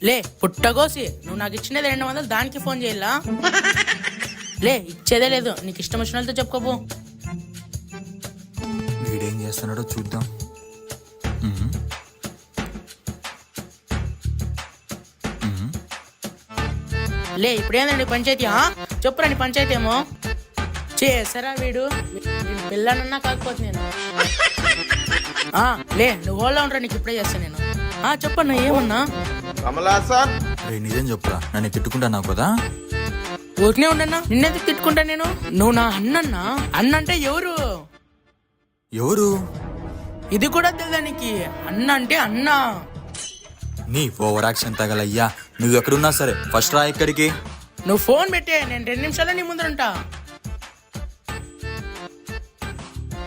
లే పుట్టగోసి నువ్వు నాకు ఇచ్చినది 200 దానికి ఫోన్ చేయాలా? లే ఇచ్చేదే లేదు, నీకు ఇష్టం వచ్చిన వాళ్ళతో చెప్పుకోపో. వీడేం చేస్తున్నాడో చూద్దాం. లే ఇప్పుడేందండి పంచాయతీ? చెప్పురా నీ పంచాయతీ ఏమో. చేసారా వీడు పిల్లనన్నా కాకపోతే నేను. లే నువ్వు ఓళ్ళ ఉంటా, నీకు ఇప్పుడే చేస్తా నేను. చెప్పన్నా ఏమన్నా? నిజం చెప్పురా, నన్ను తిట్టుకుంటున్నావు కదా. ఊరినే ఉండన్నా, నిన్నెందుకు తిట్టుకుంటా నేను? నువ్వు నా అన్నన్నా. అన్న అంటే ఎవరు? ఎవరు? ఇది కూడా తెలుదా నీకు? అన్న అంటే అన్న. నీ ఓవర్ యాక్షన్ తగలయ్యా. నువ్వు ఎక్కడున్నా సరే ఫస్ట్ రా ఇక్కడికి. నువ్వు ఫోన్ పెట్టే, నేను 2 నిమిషాల్లో నీ ముందర ఉంటా.